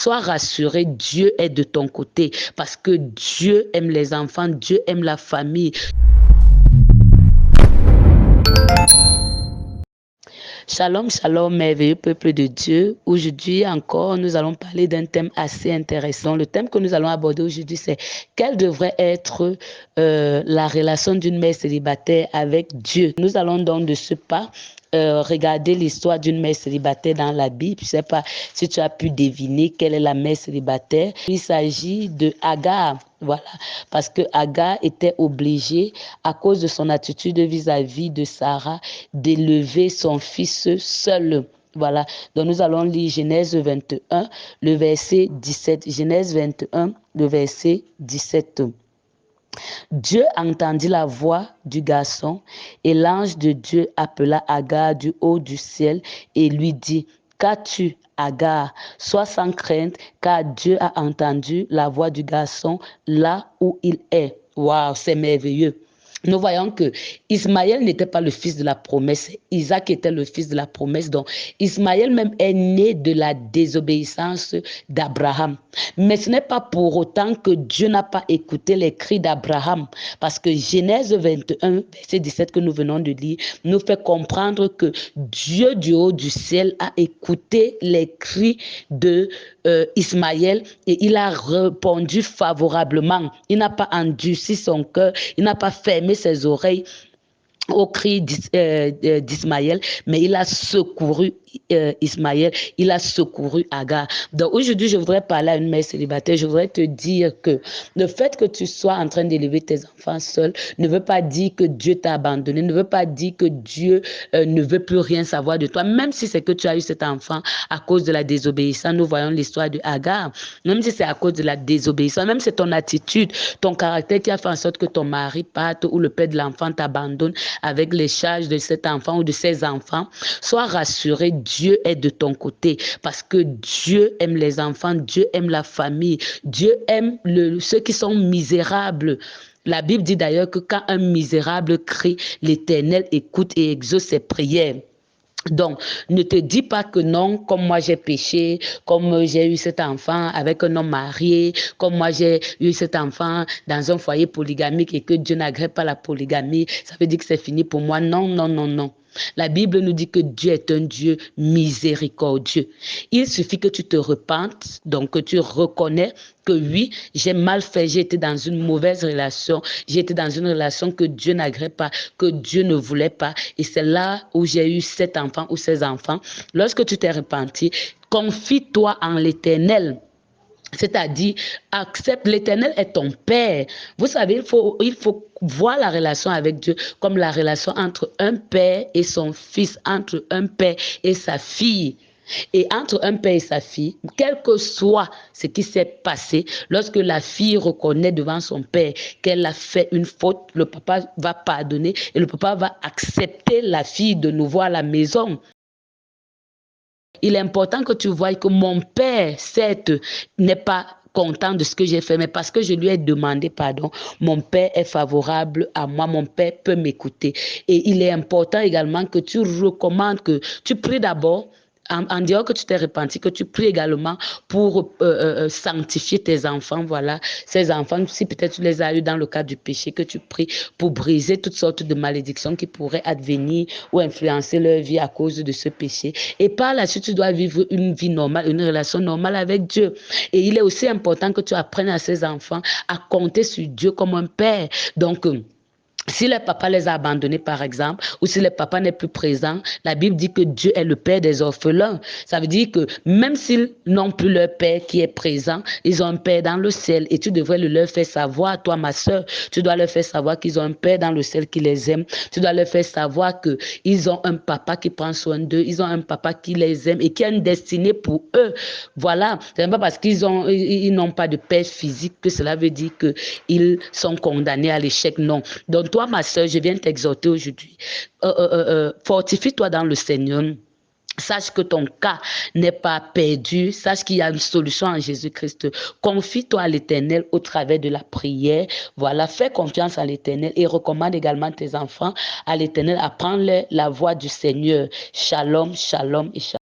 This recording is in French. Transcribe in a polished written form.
sois rassuré, Dieu est de ton côté parce que Dieu aime les enfants, Dieu aime la famille. Shalom, shalom, merveilleux peuple de Dieu. Aujourd'hui encore, nous allons parler d'un thème assez intéressant. Le thème que nous allons aborder aujourd'hui, c'est quelle devrait être la relation d'une mère célibataire avec Dieu. Nous allons donc de ce pas regarder l'histoire d'une mère célibataire dans la Bible. Je ne sais pas si tu as pu deviner quelle est la mère célibataire. Il s'agit de Agar. Voilà, parce que Agar était obligée, à cause de son attitude vis-à-vis de Sarah, d'élever son fils seul. Voilà, donc nous allons lire Genèse 21, le verset 17. Genèse 21, le verset 17. Dieu entendit la voix du garçon et l'ange de Dieu appela Agar du haut du ciel et lui dit: Qu'as-tu, Agar? Sois sans crainte, car Dieu a entendu la voix du garçon là où il est. Waouh, c'est merveilleux. Nous voyons que Ismaël n'était pas le fils de la promesse, Isaac était le fils de la promesse. Donc, Ismaël même est né de la désobéissance d'Abraham. Mais ce n'est pas pour autant que Dieu n'a pas écouté les cris d'Abraham, parce que Genèse 21, verset 17 que nous venons de lire, nous fait comprendre que Dieu du haut du ciel a écouté les cris de Ismaël et il a répondu favorablement. Il n'a pas endurci son cœur, il n'a pas fermé ses oreilles au cri d'Ismaël, mais il a secouru Ismaël, il a secouru Agar. Donc aujourd'hui, je voudrais parler à une mère célibataire. Je voudrais te dire que le fait que tu sois en train d'élever tes enfants seul ne veut pas dire que Dieu t'a abandonné, ne veut pas dire que Dieu ne veut plus rien savoir de toi, même si c'est que tu as eu cet enfant à cause de la désobéissance. Nous voyons l'histoire de Agar, même si c'est à cause de la désobéissance, même si c'est ton attitude, ton caractère qui a fait en sorte que ton mari parte ou le père de l'enfant t'abandonne avec les charges de cet enfant ou de ses enfants, sois rassuré, Dieu est de ton côté parce que Dieu aime les enfants, Dieu aime la famille, Dieu aime ceux qui sont misérables. La Bible dit d'ailleurs que quand un misérable crie, l'Éternel écoute et exauce ses prières. Donc, ne te dis pas que non, comme moi j'ai péché, comme j'ai eu cet enfant avec un homme marié, comme moi j'ai eu cet enfant dans un foyer polygamique et que Dieu n'agrée pas la polygamie, ça veut dire que c'est fini pour moi. Non, non, non, non. La Bible nous dit que Dieu est un Dieu miséricordieux. Il suffit que tu te repentes, donc que tu reconnais que oui, j'ai mal fait, j'ai été dans une mauvaise relation, j'ai été dans une relation que Dieu n'agrée pas, que Dieu ne voulait pas. Et c'est là où j'ai eu cet enfant ou ces enfants. Lorsque tu t'es repenti, confie-toi en l'Éternel. C'est-à-dire, accepte, l'Éternel est ton Père. Vous savez, il faut voir la relation avec Dieu comme la relation entre un père et son fils, entre un père et sa fille. Et entre un père et sa fille, quel que soit ce qui s'est passé, lorsque la fille reconnaît devant son père qu'elle a fait une faute, le papa va pardonner et le papa va accepter la fille de nouveau à la maison. Il est important que tu vois que mon père, certes, n'est pas content de ce que j'ai fait, mais parce que je lui ai demandé pardon, mon père est favorable à moi, mon père peut m'écouter. Et il est important également que tu recommandes, que tu pries d'abord, en dehors que tu t'es repenti, que tu pries également pour sanctifier tes enfants, voilà, ces enfants, si peut-être tu les as eus dans le cadre du péché, que tu pries pour briser toutes sortes de malédictions qui pourraient advenir ou influencer leur vie à cause de ce péché. Et par la suite, tu dois vivre une vie normale, une relation normale avec Dieu. Et il est aussi important que tu apprennes à ces enfants à compter sur Dieu comme un père. Donc, si le papa les a abandonnés, par exemple, ou si le papa n'est plus présent, la Bible dit que Dieu est le père des orphelins. Ça veut dire que même s'ils n'ont plus leur père qui est présent, ils ont un père dans le ciel. Et tu devrais le leur faire savoir, toi, ma soeur. Tu dois leur faire savoir qu'ils ont un père dans le ciel qui les aime. Tu dois leur faire savoir qu'ils ont un papa qui prend soin d'eux. Ils ont un papa qui les aime et qui a une destinée pour eux. Voilà. Ce n'est pas parce qu'ils n'ont pas de père physique que cela veut dire qu'ils sont condamnés à l'échec. Non. Donc, toi, ma soeur, je viens t'exhorter aujourd'hui. Fortifie-toi dans le Seigneur. Sache que ton cas n'est pas perdu. Sache qu'il y a une solution en Jésus-Christ. Confie-toi à l'Éternel au travers de la prière. Voilà, fais confiance à l'Éternel et recommande également tes enfants à l'Éternel. Apprends-leur la voix du Seigneur. Shalom, shalom et shalom.